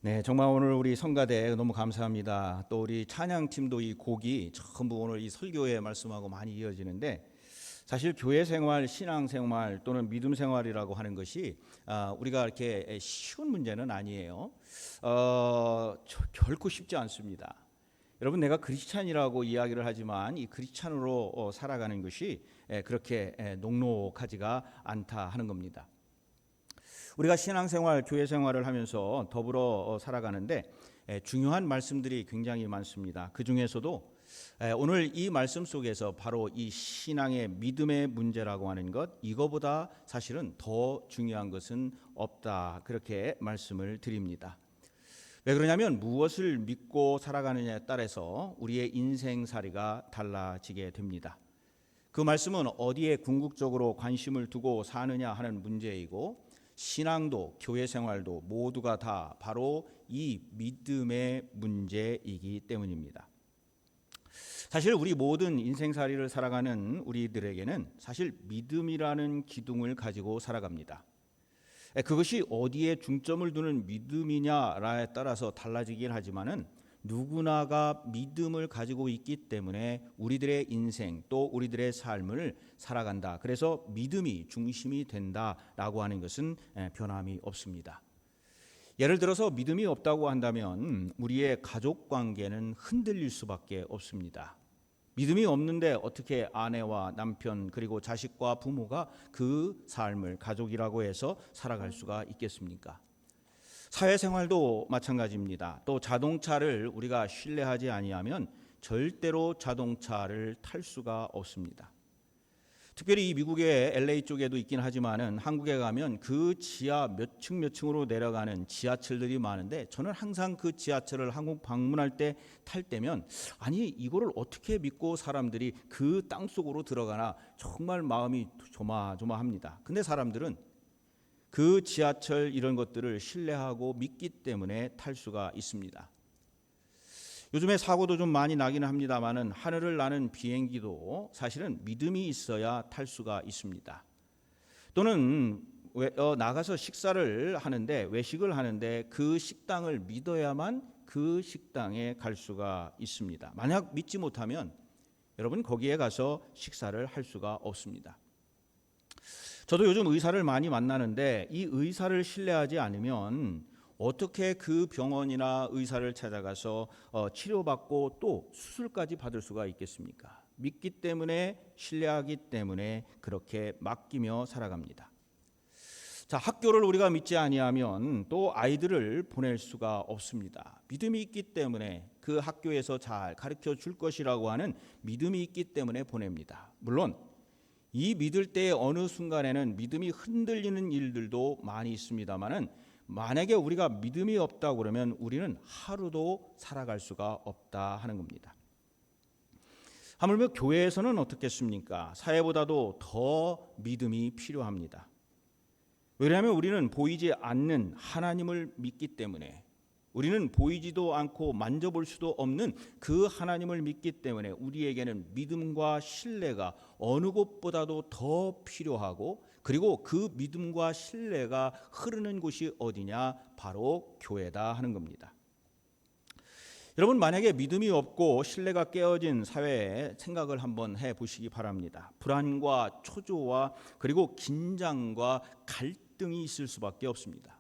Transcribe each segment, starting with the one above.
네, 정말 오늘 우리 성가대 너무 감사합니다. 또 우리 찬양팀도 이 곡이 전부 오늘 이 설교의 말씀하고 많이 이어지는데, 사실 교회 생활, 신앙 생활 또는 믿음 생활이라고 하는 것이 우리가 이렇게 쉬운 문제는 아니에요. 결코 쉽지 않습니다. 여러분, 내가 크리스찬이라고 이야기를 하지만 이 크리스찬으로 살아가는 것이 그렇게 녹록하지가 않다 하는 겁니다. 우리가 신앙생활, 교회 생활을 하면서 더불어 살아가는데 중요한 말씀들이 굉장히 많습니다. 그 중에서도 오늘 이 말씀 속에서 바로 이 신앙의 믿음의 문제라고 하는 것, 이거보다 사실은 더 중요한 것은 없다, 그렇게 말씀을 드립니다. 왜 그러냐면 무엇을 믿고 살아가느냐에 따라서 우리의 인생살이가 달라지게 됩니다. 그 말씀은 어디에 궁극적으로 관심을 두고 사느냐 하는 문제이고, 신앙도 교회 생활도 모두가 다 바로 이 믿음의 문제이기 때문입니다. 사실 우리 모든 인생살이를 살아가는 우리들에게는 사실 믿음이라는 기둥을 가지고 살아갑니다. 그것이 어디에 중점을 두는 믿음이냐에 따라서 달라지긴 하지만은 누구나가 믿음을 가지고 있기 때문에 우리들의 인생 또 우리들의 삶을 살아간다. 그래서 믿음이 중심이 된다라고 하는 것은 변함이 없습니다. 예를 들어서 믿음이 없다고 한다면 우리의 가족 관계는 흔들릴 수밖에 없습니다. 믿음이 없는데 어떻게 아내와 남편 그리고 자식과 부모가 그 삶을 가족이라고 해서 살아갈 수가 있겠습니까? 사회생활도 마찬가지입니다. 또 자동차를 우리가 신뢰하지 아니하면 절대로 자동차를 탈 수가 없습니다. 특별히 이 미국의 LA 쪽에도 있긴 하지만은 한국에 가면 그 지하 몇 층으로 내려가는 지하철들이 많은데, 저는 항상 그 지하철을 한국 방문할 때 탈 때면 아니 이거를 어떻게 믿고 사람들이 그 땅속으로 들어가나 정말 마음이 조마조마합니다. 근데 사람들은 그 지하철 이런 것들을 신뢰하고 믿기 때문에 탈 수가 있습니다. 요즘에 사고도 좀 많이 나기는 합니다만은 하늘을 나는 비행기도 사실은 믿음이 있어야 탈 수가 있습니다. 또는 나가서 식사를 하는데, 외식을 하는데 그 식당을 믿어야만 그 식당에 갈 수가 있습니다. 만약 믿지 못하면 여러분 거기에 가서 식사를 할 수가 없습니다. 저도 요즘 의사를 많이 만나는데 이 의사를 신뢰하지 않으면 어떻게 그 병원이나 의사를 찾아가서 치료받고 또 수술까지 받을 수가 있겠습니까? 믿기 때문에, 신뢰하기 때문에 그렇게 맡기며 살아갑니다. 자, 학교를 우리가 믿지 아니하면 또 아이들을 보낼 수가 없습니다. 믿음이 있기 때문에 그 학교에서 잘 가르쳐 줄 것이라고 하는 믿음이 있기 때문에 보냅니다. 물론 이 믿을 때의 어느 순간에는 믿음이 흔들리는 일들도 많이 있습니다만은, 만약에 우리가 믿음이 없다고 그러면 우리는 하루도 살아갈 수가 없다 하는 겁니다. 하물며 교회에서는 어떻겠습니까? 사회보다도 더 믿음이 필요합니다. 왜냐하면 우리는 보이지 않는 하나님을 믿기 때문에, 우리는 보이지도 않고 만져볼 수도 없는 그 하나님을 믿기 때문에 우리에게는 믿음과 신뢰가 어느 곳보다도 더 필요하고, 그리고 그 믿음과 신뢰가 흐르는 곳이 어디냐? 바로 교회다 하는 겁니다. 여러분, 만약에 믿음이 없고 신뢰가 깨어진 사회에 생각을 한번 해보시기 바랍니다. 불안과 초조와 그리고 긴장과 갈등이 있을 수밖에 없습니다.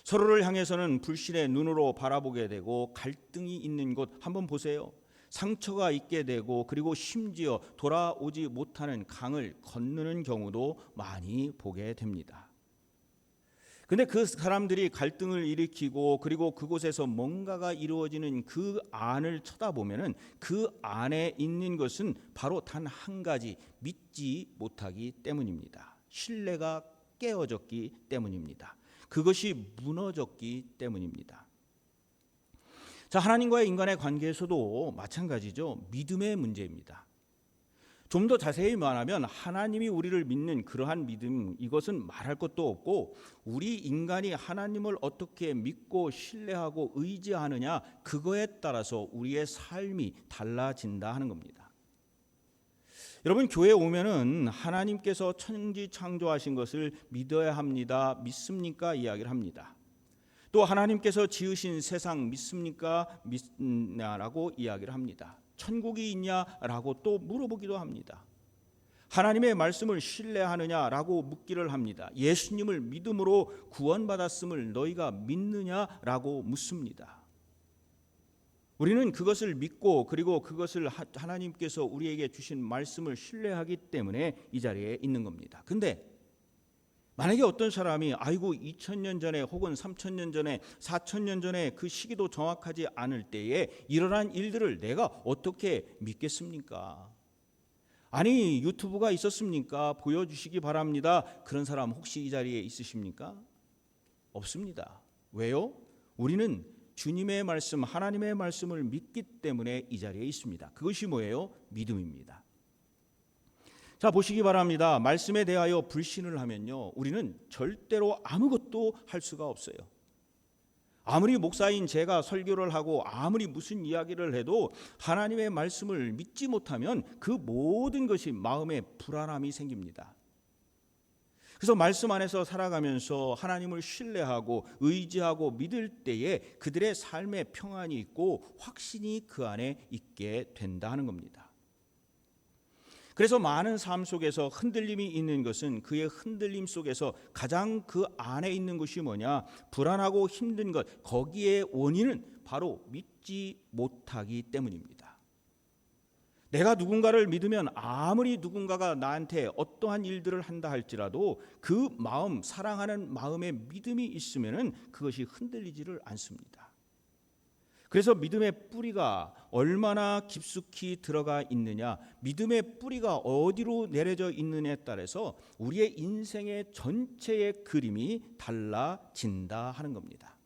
서로를 향해서는 불신의 눈으로 바라보게 되고, 갈등이 있는 곳 한번 보세요. 상처가 있게 되고, 그리고 심지어 돌아오지 못하는 강을 건너는 경우도 많이 보게 됩니다. 근데 그 사람들이 갈등을 일으키고 그리고 그곳에서 뭔가가 이루어지는 그 안을 쳐다보면은 그 안에 있는 것은 바로 단 한 가지, 믿지 못하기 때문입니다. 신뢰가 깨어졌기 때문입니다. 그것이 무너졌기 때문입니다. 자, 하나님과의 인간의 관계에서도 마찬가지죠. 믿음의 문제입니다. 좀 더 자세히 말하면 하나님이 우리를 믿는 그러한 믿음, 이것은 말할 것도 없고, 우리 인간이 하나님을 어떻게 믿고 신뢰하고 의지하느냐, 그거에 따라서 우리의 삶이 달라진다 하는 겁니다. 여러분, 교회에 오면은 하나님께서 천지 창조하신 것을 믿어야 합니다. 믿습니까? 이야기를 합니다. 또 하나님께서 지으신 세상 믿습니까? 믿냐라고 이야기를 합니다. 천국이 있냐라고 또 물어보기도 합니다. 하나님의 말씀을 신뢰하느냐라고 묻기를 합니다. 예수님을 믿음으로 구원받았음을 너희가 믿느냐라고 묻습니다. 우리는 그것을 믿고 그리고 그것을 하나님께서 우리에게 주신 말씀을 신뢰하기 때문에 이 자리에 있는 겁니다. 근데 만약에 어떤 사람이 아이고 2000년 전에 혹은 3000년 전에 4000년 전에 그 시기도 정확하지 않을 때에 일어난 일들을 내가 어떻게 믿겠습니까? 아니 유튜브가 있었습니까? 보여주시기 바랍니다. 그런 사람 혹시 이 자리에 있으십니까? 없습니다. 왜요? 우리는 주님의 말씀, 하나님의 말씀을 믿기 때문에 이 자리에 있습니다. 그것이 뭐예요? 믿음입니다. 자, 보시기 바랍니다. 말씀에 대하여 불신을 하면요, 우리는 절대로 아무것도 할 수가 없어요. 아무리 목사인 제가 설교를 하고 아무리 무슨 이야기를 해도 하나님의 말씀을 믿지 못하면 그 모든 것이 마음에 불안함이 생깁니다. 그래서 말씀 안에서 살아가면서 하나님을 신뢰하고 의지하고 믿을 때에 그들의 삶에 평안이 있고 확신이 그 안에 있게 된다 하는 겁니다. 그래서 많은 삶 속에서 흔들림이 있는 것은 그의 흔들림 속에서 가장 그 안에 있는 것이 뭐냐? 불안하고 힘든 것, 거기에 원인은 바로 믿지 못하기 때문입니다. 내가 누군가를 믿으면 아무리 누군가가 나한테 어떠한 일들을 한다 할지라도 그 마음, 사랑하는 마음에 믿음이 있으면은 그것이 흔들리지를 않습니다. 그래서 믿음의 뿌리가 얼마나 깊숙이 들어가 있느냐, 믿음의 뿌리가 어디로 내려져 있느냐에 따라서 우리의 인생의 전체의 그림이 달라진다 하는 겁니다.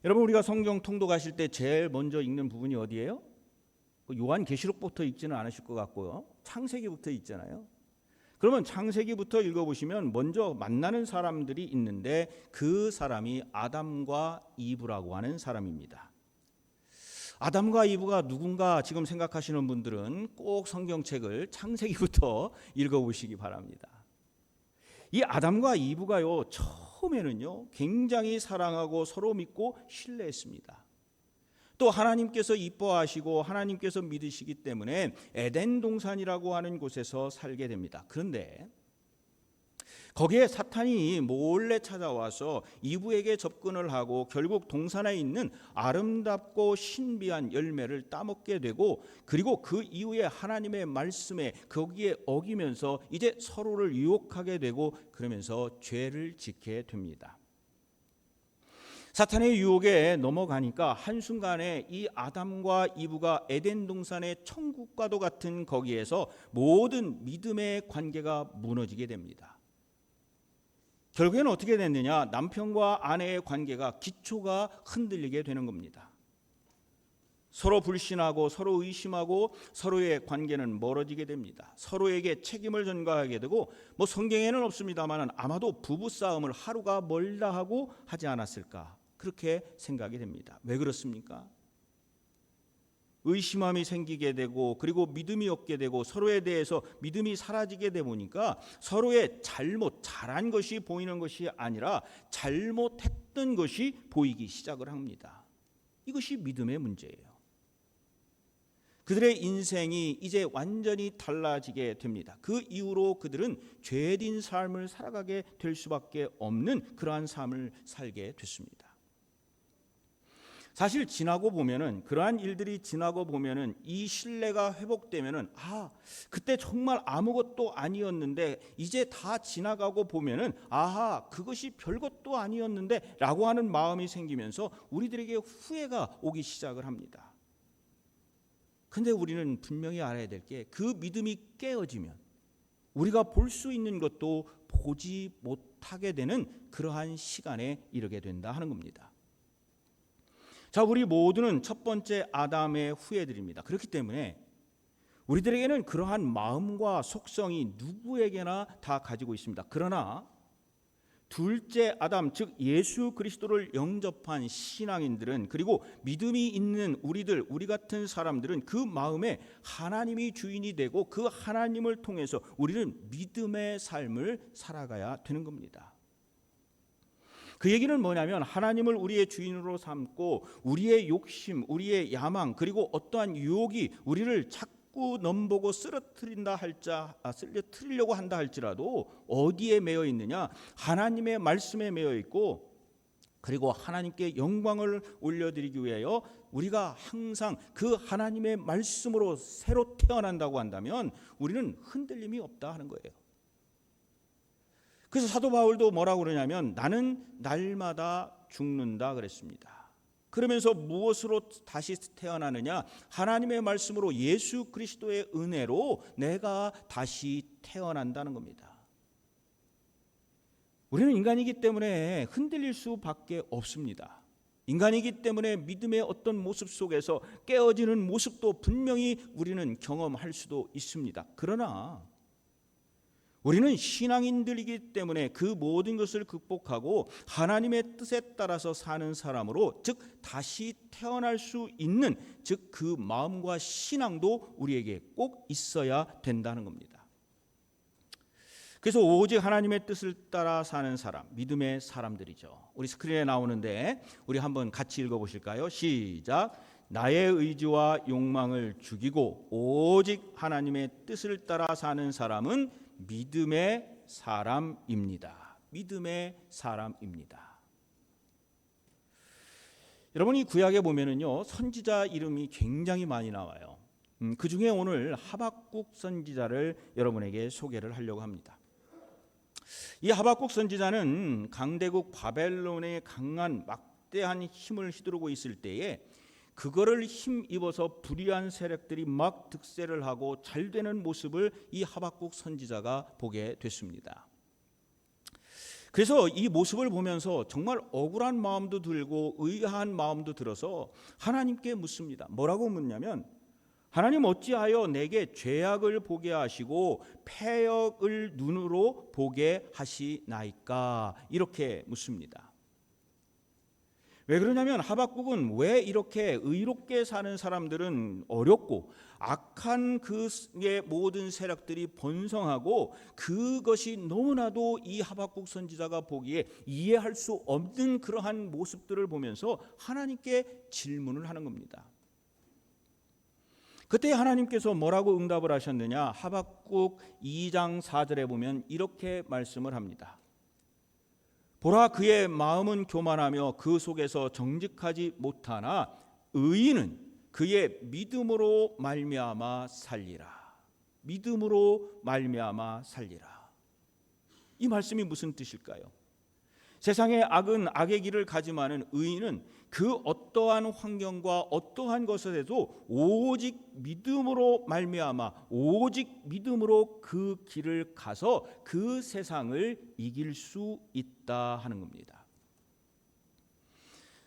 여러분, 우리가 성경 통독하실 때 제일 먼저 읽는 부분이 어디예요? 요한계시록부터 읽지는 않으실 것 같고요. 창세기부터 읽잖아요. 그러면 창세기부터 읽어보시면 먼저 만나는 사람들이 있는데 그 사람이 아담과 이브라고 하는 사람입니다. 아담과 이브가 누군가 지금 생각하시는 분들은 꼭 성경책을 창세기부터 읽어보시기 바랍니다. 이 아담과 이브가요, 처음에는요 굉장히 사랑하고 서로 믿고 신뢰했습니다. 또 하나님께서 이뻐하시고 하나님께서 믿으시기 때문에 에덴 동산이라고 하는 곳에서 살게 됩니다. 그런데 거기에 사탄이 몰래 찾아와서 이브에게 접근을 하고 결국 동산에 있는 아름답고 신비한 열매를 따먹게 되고, 그리고 그 이후에 하나님의 말씀에 거기에 어기면서 이제 서로를 유혹하게 되고 그러면서 죄를 짓게 됩니다. 사탄의 유혹에 넘어가니까 한순간에 이 아담과 이브가 에덴 동산의 천국과도 같은 거기에서 모든 믿음의 관계가 무너지게 됩니다. 결국에는 어떻게 됐느냐? 남편과 아내의 관계가, 기초가 흔들리게 되는 겁니다. 서로 불신하고 서로 의심하고 서로의 관계는 멀어지게 됩니다. 서로에게 책임을 전가하게 되고, 성경에는 없습니다만 아마도 부부싸움을 하루가 멀다 하고 하지 않았을까, 그렇게 생각이 됩니다. 왜 그렇습니까? 의심함이 생기게 되고 그리고 믿음이 없게 되고 서로에 대해서 믿음이 사라지게 되다 보니까 서로의 잘한 것이 보이는 것이 아니라 잘못했던 것이 보이기 시작을 합니다. 이것이 믿음의 문제예요. 그들의 인생이 이제 완전히 달라지게 됩니다. 그 이후로 그들은 죄진 삶을 살아가게 될 수밖에 없는 그러한 삶을 살게 됐습니다. 사실 지나고 보면은, 그러한 일들이 지나고 보면은 이 신뢰가 회복되면은 그때 정말 아무것도 아니었는데 이제 다 지나가고 보면은 그것이 별것도 아니었는데 라고 하는 마음이 생기면서 우리들에게 후회가 오기 시작을 합니다. 근데 우리는 분명히 알아야 될 게, 그 믿음이 깨어지면 우리가 볼 수 있는 것도 보지 못하게 되는 그러한 시간에 이르게 된다 하는 겁니다. 자, 우리 모두는 첫 번째 아담의 후예들입니다. 그렇기 때문에 우리들에게는 그러한 마음과 속성이 누구에게나 다 가지고 있습니다. 그러나 둘째 아담, 즉 예수 그리스도를 영접한 신앙인들은, 그리고 믿음이 있는 우리 같은 사람들은 그 마음에 하나님이 주인이 되고 그 하나님을 통해서 우리는 믿음의 삶을 살아가야 되는 겁니다. 그 얘기는 뭐냐면 하나님을 우리의 주인으로 삼고 우리의 욕심, 우리의 야망, 그리고 어떠한 유혹이 우리를 자꾸 넘보고 쓰러뜨리려고 한다 할지라도 어디에 매여 있느냐? 하나님의 말씀에 매여 있고, 그리고 하나님께 영광을 올려드리기 위하여 우리가 항상 그 하나님의 말씀으로 새로 태어난다고 한다면 우리는 흔들림이 없다 하는 거예요. 그래서 사도 바울도 뭐라고 그러냐면 나는 날마다 죽는다 그랬습니다. 그러면서 무엇으로 다시 태어나느냐? 하나님의 말씀으로 예수 그리스도의 은혜로 내가 다시 태어난다는 겁니다. 우리는 인간이기 때문에 흔들릴 수밖에 없습니다. 인간이기 때문에 믿음의 어떤 모습 속에서 깨어지는 모습도 분명히 우리는 경험할 수도 있습니다. 그러나 우리는 신앙인들이기 때문에 그 모든 것을 극복하고 하나님의 뜻에 따라서 사는 사람으로, 즉 다시 태어날 수 있는, 즉 그 마음과 신앙도 우리에게 꼭 있어야 된다는 겁니다. 그래서 오직 하나님의 뜻을 따라 사는 사람, 믿음의 사람들이죠. 우리 스크린에 나오는데 우리 한번 같이 읽어보실까요? 시작. 나의 의지와 욕망을 죽이고 오직 하나님의 뜻을 따라 사는 사람은 믿음의 사람입니다. 믿음의 사람입니다. 여러분, 이 구약에 보면은요 선지자 이름이 굉장히 많이 나와요. 그 중에 오늘 하박국 선지자를 여러분에게 소개를 하려고 합니다. 이 하박국 선지자는 강대국 바벨론의 강한 막대한 힘을 휘두르고 있을 때에 그거를 힘입어서 불의한 세력들이 막 득세를 하고 잘 되는 모습을 이 하박국 선지자가 보게 됐습니다. 그래서 이 모습을 보면서 정말 억울한 마음도 들고 의아한 마음도 들어서 하나님께 묻습니다. 뭐라고 묻냐면, 하나님 어찌하여 내게 죄악을 보게 하시고 패역을 눈으로 보게 하시나이까? 이렇게 묻습니다. 왜 그러냐면 하박국은 왜 이렇게 의롭게 사는 사람들은 어렵고 악한 그의 모든 세력들이 번성하고 그것이 너무나도 이 하박국 선지자가 보기에 이해할 수 없는 그러한 모습들을 보면서 하나님께 질문을 하는 겁니다. 그때 하나님께서 뭐라고 응답을 하셨느냐? 하박국 2장 4절에 보면 이렇게 말씀을 합니다. 보라, 그의 마음은 교만하며 그 속에서 정직하지 못하나 의인은 그의 믿음으로 말미암아 살리라. 믿음으로 말미암아 살리라. 이 말씀이 무슨 뜻일까요? 세상의 악은 악의 길을 가지만은 의인은 그 어떠한 환경과 어떠한 것에도 오직 믿음으로 말미암아 오직 믿음으로 그 길을 가서 그 세상을 이길 수 있다 하는 겁니다.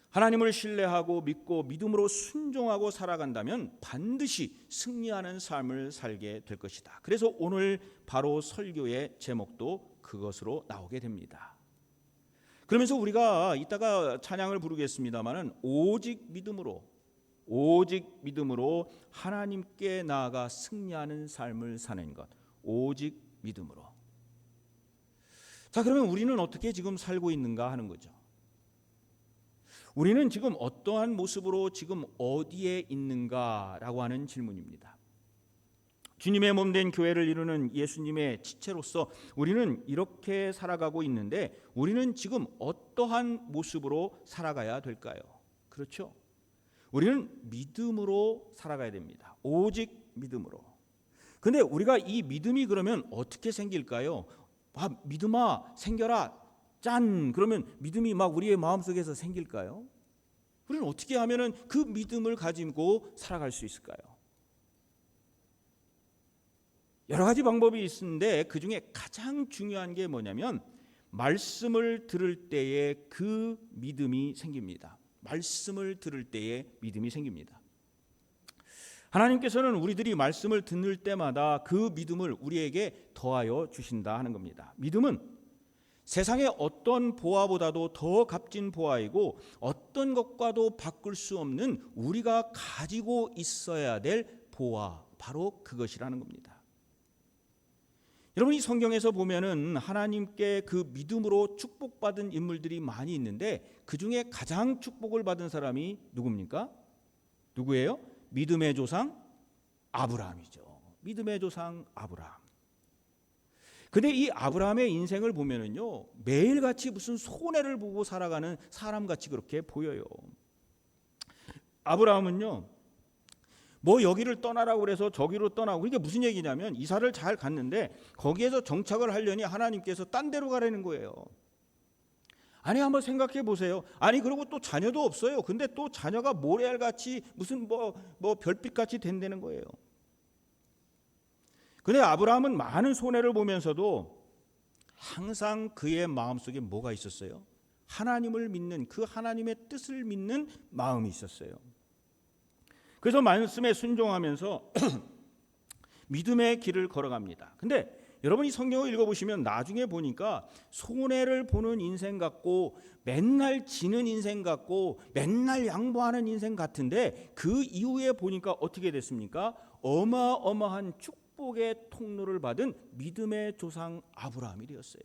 하나님을 신뢰하고 믿고 믿음으로 순종하고 살아간다면 반드시 승리하는 삶을 살게 될 것이다. 그래서 오늘 바로 설교의 제목도 그것으로 나오게 됩니다. 그러면서 우리가 이따가 찬양을 부르겠습니다마는 오직 믿음으로 하나님께 나아가 승리하는 삶을 사는 것, 오직 믿음으로. 자, 그러면 우리는 어떻게 지금 살고 있는가 하는 거죠. 우리는 지금 어떠한 모습으로 지금 어디에 있는가라고 하는 질문입니다. 주님의 몸된 교회를 이루는 예수님의 지체로서 우리는 이렇게 살아가고 있는데 우리는 지금 어떠한 모습으로 살아가야 될까요? 그렇죠? 우리는 믿음으로 살아가야 됩니다. 오직 믿음으로. 근데 우리가 이 믿음이 그러면 어떻게 생길까요? 믿음아 생겨라. 짠! 그러면 믿음이 막 우리의 마음속에서 생길까요? 우리는 어떻게 하면은 그 믿음을 가지고 살아갈 수 있을까요? 여러 가지 방법이 있는데 그 중에 가장 중요한 게 뭐냐면 말씀을 들을 때에 그 믿음이 생깁니다. 말씀을 들을 때에 믿음이 생깁니다. 하나님께서는 우리들이 말씀을 듣는 때마다 그 믿음을 우리에게 더하여 주신다 하는 겁니다. 믿음은 세상의 어떤 보화보다도 더 값진 보화이고 어떤 것과도 바꿀 수 없는 우리가 가지고 있어야 될 보화, 바로 그것이라는 겁니다. 여러분, 이 성경에서 보면은 하나님께 그 믿음으로 축복받은 인물들이 많이 있는데 그 중에 가장 축복을 받은 사람이 누굽니까? 누구예요? 믿음의 조상 아브라함이죠. 믿음의 조상 아브라함. 근데 이 아브라함의 인생을 보면은요, 매일같이 무슨 손해를 보고 살아가는 사람같이 그렇게 보여요. 아브라함은요, 뭐 여기를 떠나라고 그래서 저기로 떠나고, 그러니까 무슨 얘기냐면 이사를 잘 갔는데 거기에서 정착을 하려니 하나님께서 딴 데로 가라는 거예요. 아니, 한번 생각해 보세요. 아니, 그리고 또 자녀도 없어요. 근데 또 자녀가 모래알같이 무슨 뭐 별빛같이 된다는 거예요. 근데 아브라함은 많은 손해를 보면서도 항상 그의 마음속에 뭐가 있었어요? 하나님을 믿는, 그 하나님의 뜻을 믿는 마음이 있었어요. 그래서 말씀에 순종하면서 믿음의 길을 걸어갑니다. 근데 여러분이 성경을 읽어보시면 나중에 보니까 손해를 보는 인생 같고 맨날 지는 인생 같고 맨날 양보하는 인생 같은데 그 이후에 보니까 어떻게 됐습니까? 어마어마한 축복의 통로를 받은 믿음의 조상 아브라함이 되었어요.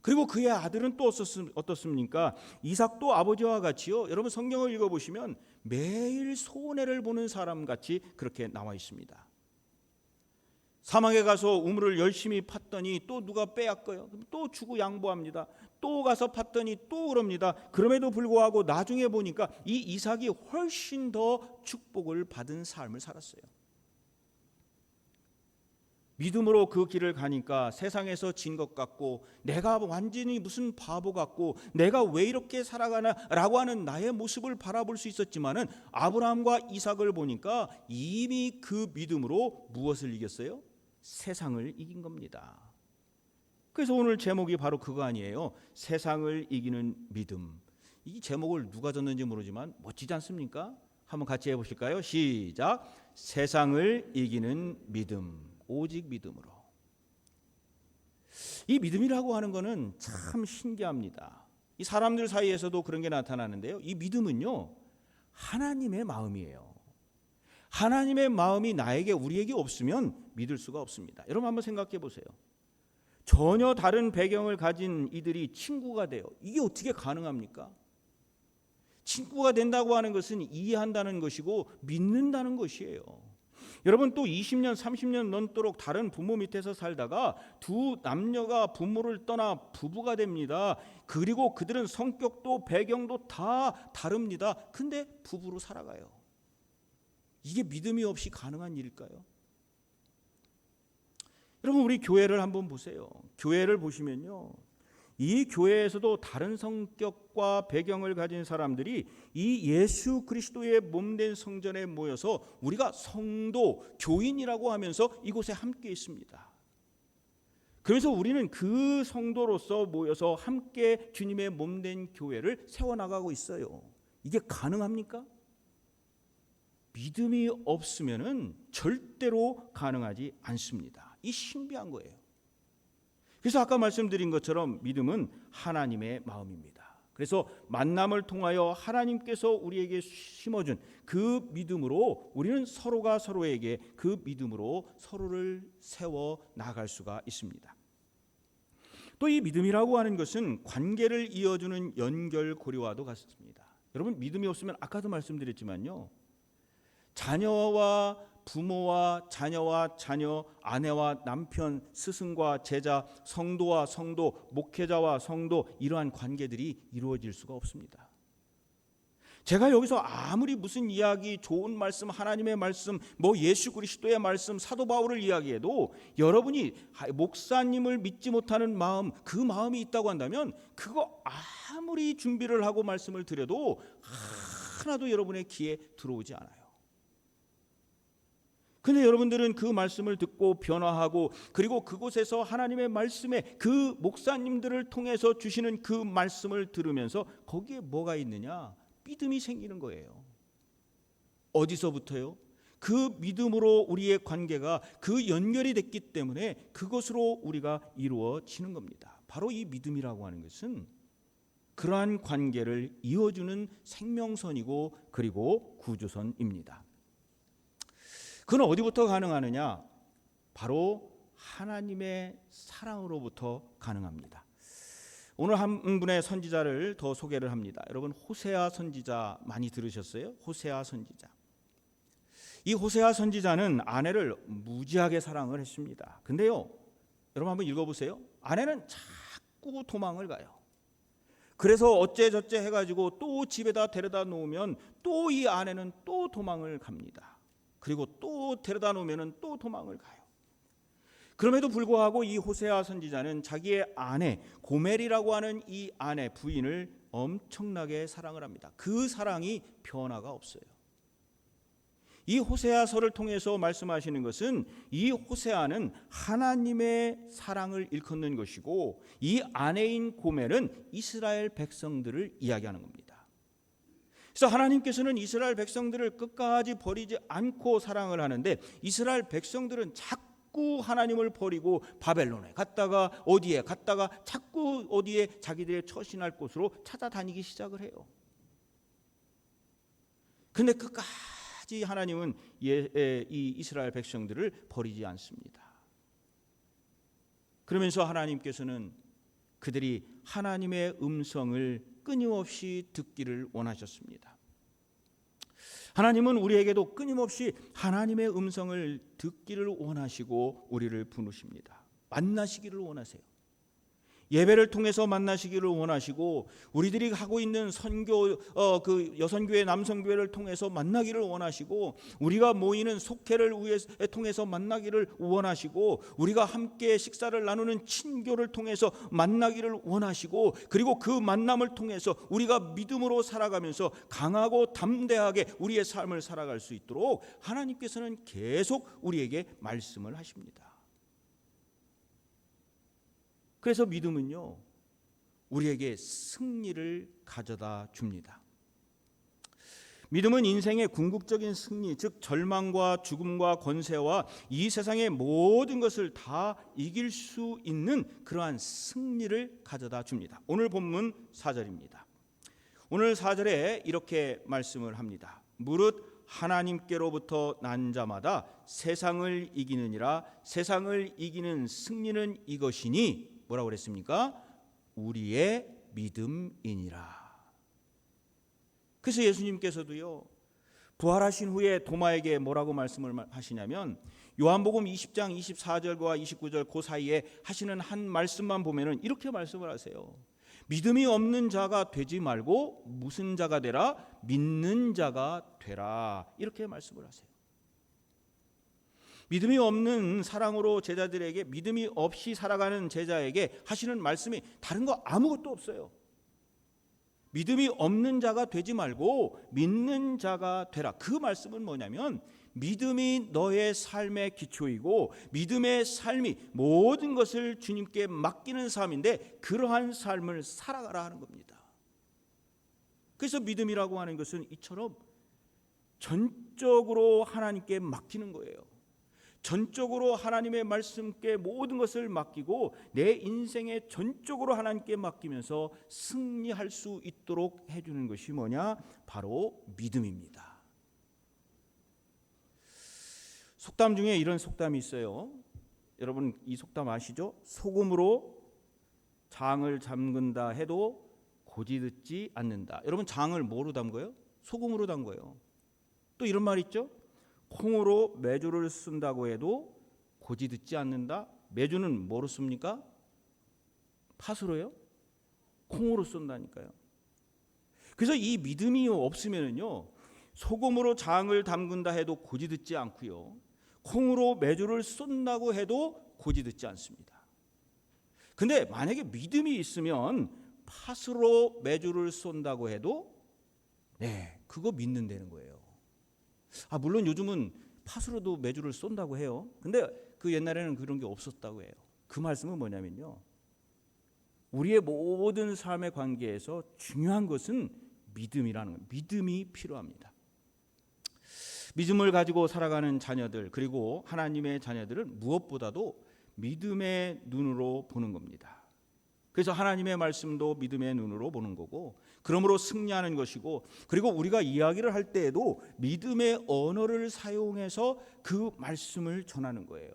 그리고 그의 아들은 또 어떻습니까? 이삭도 아버지와 같이요. 여러분 성경을 읽어보시면 매일 손해를 보는 사람같이 그렇게 나와 있습니다. 사막에 가서 우물을 열심히 팠더니 또 누가 빼앗고요. 또 주고 양보합니다. 또 가서 팠더니 또 그럽니다. 그럼에도 불구하고 나중에 보니까 이 이삭이 훨씬 더 축복을 받은 삶을 살았어요. 믿음으로 그 길을 가니까 세상에서 진 것 같고 내가 완전히 무슨 바보 같고 내가 왜 이렇게 살아가나라고 하는 나의 모습을 바라볼 수 있었지만은 아브라함과 이삭을 보니까 이미 그 믿음으로 무엇을 이겼어요? 세상을 이긴 겁니다. 그래서 오늘 제목이 바로 그거 아니에요? 세상을 이기는 믿음. 이 제목을 누가 졌는지 모르지만 멋지지 않습니까? 한번 같이 해보실까요? 시작. 세상을 이기는 믿음. 오직 믿음으로. 이 믿음이라고 하는 것은 참 신기합니다. 이 사람들 사이에서도 그런 게 나타나는데요. 이 믿음은요, 하나님의 마음이에요. 하나님의 마음이 우리에게 없으면 믿을 수가 없습니다. 여러분 한번 생각해 보세요. 전혀 다른 배경을 가진 이들이 친구가 돼요. 이게 어떻게 가능합니까? 친구가 된다고 하는 것은 이해한다는 것이고 믿는다는 것이에요. 여러분 또 20년, 30년 넘도록 다른 부모 밑에서 살다가 두 남녀가 부모를 떠나 부부가 됩니다. 그리고 그들은 성격도 배경도 다 다릅니다. 근데 부부로 살아가요. 이게 믿음이 없이 가능한 일일까요? 여러분 우리 교회를 한번 보세요. 교회를 보시면요, 이 교회에서도 다른 성격과 배경을 가진 사람들이 이 예수 그리스도의 몸된 성전에 모여서 우리가 성도, 교인이라고 하면서 이곳에 함께 있습니다. 그래서 우리는 그 성도로서 모여서 함께 주님의 몸된 교회를 세워나가고 있어요. 이게 가능합니까? 믿음이 없으면은 절대로 가능하지 않습니다. 이 신비한 거예요. 그래서 아까 말씀드린 것처럼 믿음은 하나님의 마음입니다. 그래서 만남을 통하여 하나님께서 우리에게 심어준 그 믿음으로 우리는 서로가 서로에게 그 믿음으로 서로를 세워 나갈 수가 있습니다. 또 이 믿음이라고 하는 것은 관계를 이어주는 연결고리와도 같습니다. 여러분 믿음이 없으면 아까도 말씀드렸지만요, 자녀와 부모와 자녀와 자녀, 아내와 남편, 스승과 제자, 성도와 성도, 목회자와 성도, 이러한 관계들이 이루어질 수가 없습니다. 제가 여기서 아무리 무슨 이야기, 좋은 말씀, 하나님의 말씀, 예수 그리스도의 말씀, 사도 바울을 이야기해도 여러분이 목사님을 믿지 못하는 마음, 그 마음이 있다고 한다면 그거 아무리 준비를 하고 말씀을 드려도 하나도 여러분의 귀에 들어오지 않아요. 근데 여러분들은 그 말씀을 듣고 변화하고 그리고 그곳에서 하나님의 말씀에 그 목사님들을 통해서 주시는 그 말씀을 들으면서 거기에 뭐가 있느냐? 믿음이 생기는 거예요. 어디서부터요? 그 믿음으로 우리의 관계가 그 연결이 됐기 때문에 그것으로 우리가 이루어지는 겁니다. 바로 이 믿음이라고 하는 것은 그러한 관계를 이어주는 생명선이고 그리고 구주선입니다. 그건 어디부터 가능하느냐? 바로 하나님의 사랑으로부터 가능합니다. 오늘 한 분의 선지자를 더 소개를 합니다. 여러분, 호세아 선지자 많이 들으셨어요? 호세아 선지자. 이 호세아 선지자는 아내를 무지하게 사랑을 했습니다. 근데요, 여러분 한번 읽어보세요. 아내는 자꾸 도망을 가요. 그래서 어째저째 해가지고 또 집에다 데려다 놓으면 또 이 아내는 또 도망을 갑니다. 그리고 또 데려다 놓으면 또 도망을 가요. 그럼에도 불구하고 이 호세아 선지자는 자기의 아내 고멜이라고 하는 이 아내 부인을 엄청나게 사랑을 합니다. 그 사랑이 변화가 없어요. 이 호세아서를 통해서 말씀하시는 것은 이 호세아는 하나님의 사랑을 일컫는 것이고 이 아내인 고멜은 이스라엘 백성들을 이야기하는 겁니다. 그래서 하나님께서는 이스라엘 백성들을 끝까지 버리지 않고 사랑을 하는데 이스라엘 백성들은 자꾸 하나님을 버리고 바벨론에 갔다가 어디에 갔다가 자꾸 어디에 자기들의 처신할 곳으로 찾아다니기 시작을 해요. 근데 끝까지 하나님은 이 이스라엘 백성들을 버리지 않습니다. 그러면서 하나님께서는 그들이 하나님의 음성을 끊임없이 듣기를 원하셨습니다. 하나님은 우리에게도 끊임없이 하나님의 음성을 듣기를 원하시고 우리를 부르십니다. 만나시기를 원하세요. 예배를 통해서 만나시기를 원하시고 우리들이 하고 있는 선교 그 여선교회 남선교회를 통해서 만나기를 원하시고 우리가 모이는 속회를 통해서 만나기를 원하시고 우리가 함께 식사를 나누는 친교를 통해서 만나기를 원하시고 그리고 그 만남을 통해서 우리가 믿음으로 살아가면서 강하고 담대하게 우리의 삶을 살아갈 수 있도록 하나님께서는 계속 우리에게 말씀을 하십니다. 그래서 믿음은요, 우리에게 승리를 가져다 줍니다. 믿음은 인생의 궁극적인 승리, 즉 절망과 죽음과 권세와 이 세상의 모든 것을 다 이길 수 있는 그러한 승리를 가져다 줍니다. 오늘 본문 4절입니다. 오늘 4절에 이렇게 말씀을 합니다. 무릇 하나님께로부터 난 자마다 세상을 이기느니라. 세상을 이기는 승리는 이것이니 뭐라고 그랬습니까? 우리의 믿음이니라. 그래서 예수님께서도요, 부활하신 후에 도마에게 뭐라고 말씀을 하시냐면 요한복음 20장 24절과 29절 그 사이에 하시는 한 말씀만 보면은 이렇게 말씀을 하세요. 믿음이 없는 자가 되지 말고 무슨 자가 되라? 믿는 자가 되라. 이렇게 말씀을 하세요. 믿음이 없는 사랑으로 제자들에게, 믿음이 없이 살아가는 제자에게 하시는 말씀이 다른 거 아무것도 없어요. 믿음이 없는 자가 되지 말고 믿는 자가 되라. 그 말씀은 뭐냐면 믿음이 너의 삶의 기초이고 믿음의 삶이 모든 것을 주님께 맡기는 삶인데 그러한 삶을 살아가라 하는 겁니다. 그래서 믿음이라고 하는 것은 이처럼 전적으로 하나님께 맡기는 거예요. 전적으로 하나님의 말씀께 모든 것을 맡기고 내 인생에 전적으로 하나님께 맡기면서 승리할 수 있도록 해주는 것이 뭐냐? 바로 믿음입니다. 속담 중에 이런 속담이 있어요. 여러분 이 속담 아시죠? 소금으로 장을 담근다 해도 고지 듣지 않는다. 여러분 장을 뭐로 담궈요? 소금으로 담궈요. 또 이런 말 있죠? 콩으로 메주를 쓴다고 해도 고지 듣지 않는다. 메주는 뭐로 씁니까? 팥으로요? 콩으로 쏜다니까요. 그래서 이 믿음이 없으면은요, 소금으로 장을 담근다 해도 고지 듣지 않고요, 콩으로 메주를 쏜다고 해도 고지 듣지 않습니다. 근데 만약에 믿음이 있으면 팥으로 메주를 쏜다고 해도 그거 믿는다는 거예요. 물론 요즘은 팥으로도 메주를 쏜다고 해요. 근데 그 옛날에는 그런 게 없었다고 해요. 그 말씀은 뭐냐면요, 우리의 모든 삶의 관계에서 중요한 것은 믿음이라는 거예요. 믿음이 필요합니다. 믿음을 가지고 살아가는 자녀들, 그리고 하나님의 자녀들은 무엇보다도 믿음의 눈으로 보는 겁니다. 그래서 하나님의 말씀도 믿음의 눈으로 보는 거고, 그러므로 승리하는 것이고, 그리고 우리가 이야기를 할 때에도 믿음의 언어를 사용해서 그 말씀을 전하는 거예요.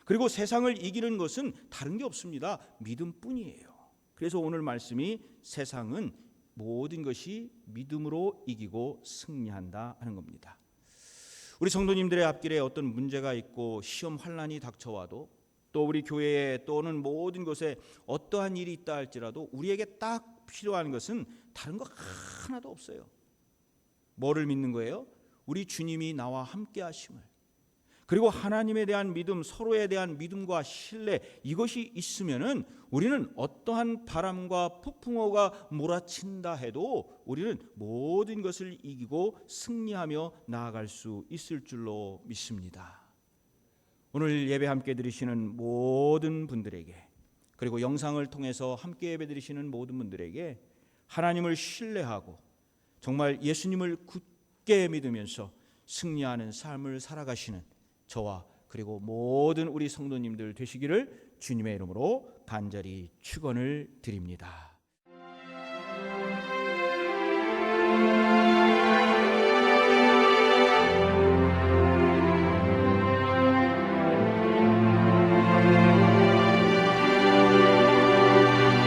그리고 세상을 이기는 것은 다른 게 없습니다. 믿음뿐이에요. 그래서 오늘 말씀이 세상은 모든 것이 믿음으로 이기고 승리한다 하는 겁니다. 우리 성도님들의 앞길에 어떤 문제가 있고 시험 환난이 닥쳐와도 또 우리 교회에 또는 모든 곳에 어떠한 일이 있다 할지라도 우리에게 딱 필요한 것은 다른 거 하나도 없어요. 뭐를 믿는 거예요? 우리 주님이 나와 함께 하심을. 그리고 하나님에 대한 믿음, 서로에 대한 믿음과 신뢰, 이것이 있으면은 우리는 어떠한 바람과 폭풍우가 몰아친다 해도 우리는 모든 것을 이기고 승리하며 나아갈 수 있을 줄로 믿습니다. 오늘 예배 함께 드리시는 모든 분들에게, 그리고 영상을 통해서 함께 예배 드리시는 모든 분들에게 하나님을 신뢰하고 정말 예수님을 굳게 믿으면서 승리하는 삶을 살아가시는 저와 그리고 모든 우리 성도님들 되시기를 주님의 이름으로 간절히 축원을 드립니다.